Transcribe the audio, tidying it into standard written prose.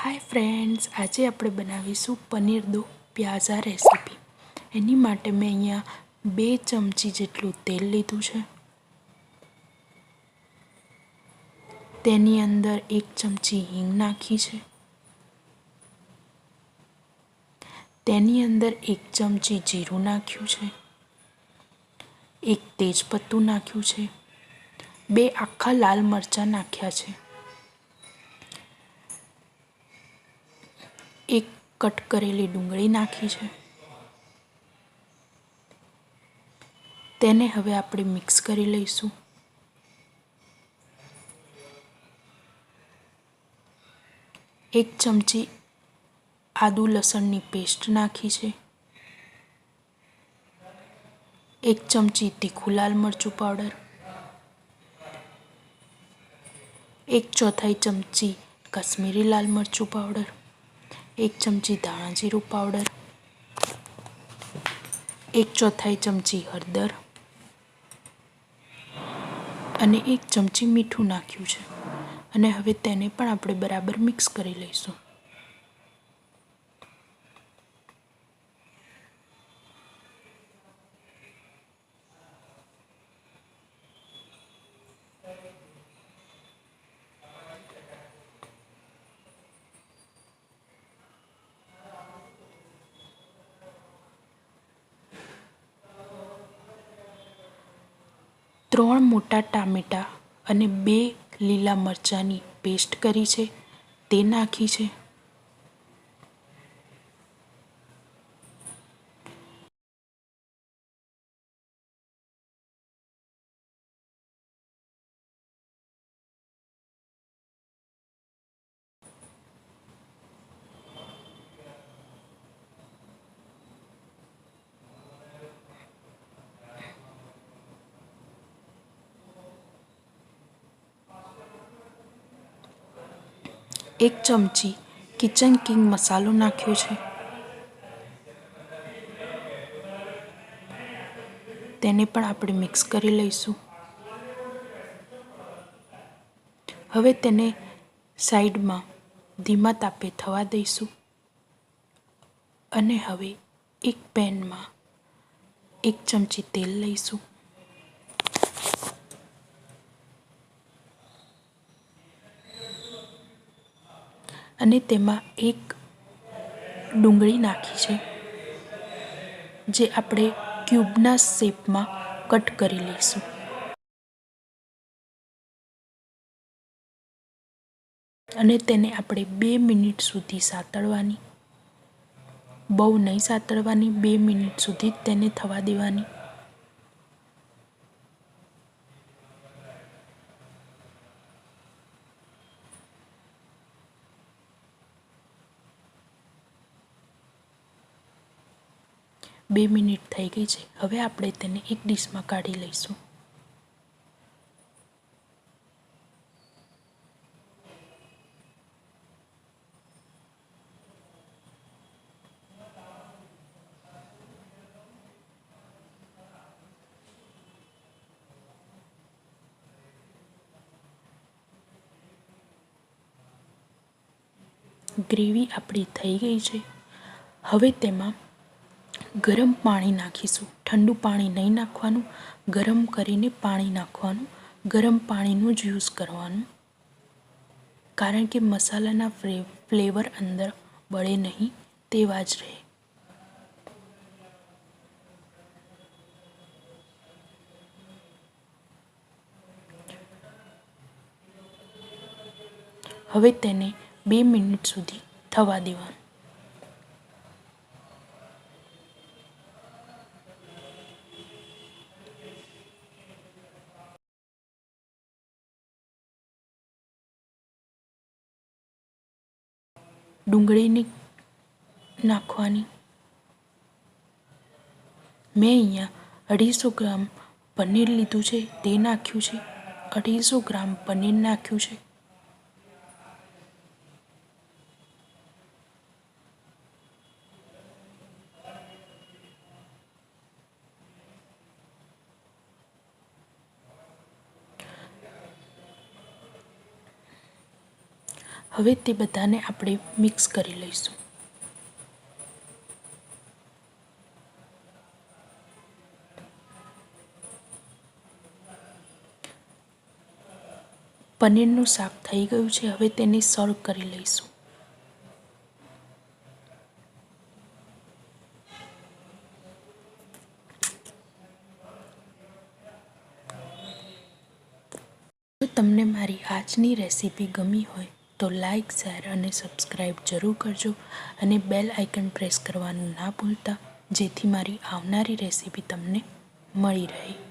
Hi friends, आज आप बनावीशू पनीर दो प्याज़ा रेसिपी। एनी माटे मैं अहींया 2 चमची जेटलुं तेल लीधुं छे। तेनी अंदर 1 चमची हींग नाखी छे। तेनी अंदर 1 चमची जीरुं नाख्युं छे। 1 तेजपत्तुं नाख्युं छे। 2 आखा लाल मरचां नाख्या छे। 1 कट करेली डુંગળી नाखी है। तेने हवे आपणे मिक्स करी लईशुं। एक चमची आदू लसणनी पेस्ट नाखी है। 1 चमची तीखું लाल मरचुं पाउडर। 1/4 चमची कश्मीरी लाल मरचुं पाउडर। 1 चमची धाणा जीरुं पाउडर। 1/4 चमची हळदर અને 1 ચમચી મીઠું નાખ્યું છે અને હવે તેને પણ આપણે બરાબર મિક્સ કરી લઈશું। ત્રણ મોટા ટામેટા અને 2 લીલા મરચાંની પેસ્ટ કરી છે તે નાખી છે। एक चमची किचन किंग मसालो नाख्यो छे। तेने पण आपणे मिक्स करी लईशुं। हवे तेने साइड में धीमा तापे थवा दईशुं अने हवे एक पेन में 1 चमची तेल लईशुं। अने तेमां 1 डુંગળી नाखी छे जे आपणे क्यूबना शेप में कट करी लईशुं। अने तेने आपणे 2 मिनिट सुधी सातळवानी। बहु नहीं सातळवानी, 2 मिनिट सुधी तेने थवा देवानी। बे मिनिट थई गई है। हवे आपणे तेने एक डिश में काढी लईशुं। ग्रेवी आपणी थई गई है। हवे तेमां गरम पाणी नाखीशुं। ठंडू पाणी नहीं नाखवानुं, गरम करीने पाणी नाखवानुं। गरम पाणीनो ज यूज करवानुं कारण के मसालाना फ्लेवर अंदर बळे नहीं, तेवा ज रहे। हवे तेने 2 मिनिट सुधी थवा देवानुं। डુંગળીની નાખવાની। मैं अहींया 250 ग्राम पनीर लीधुं छे ते नाख्युं छे। 250 ग्राम पनीर नाख्युं छे। હવે તે બધાને આપણે મિક્સ કરી લઈશું. પનીરનું શાક થઈ ગયું છે. હવે તેને સર્વ કરી લઈશું. જો તમને મારી આજની રેસીપી ગમી હોય તો લાઈક, શેર અને સબસ્ક્રાઈબ જરૂર કરજો અને બેલ આઇકન પ્રેસ કરવાનું ના ભૂલતા, જેથી મારી આવનારી રેસીપી તમને મળી રહે.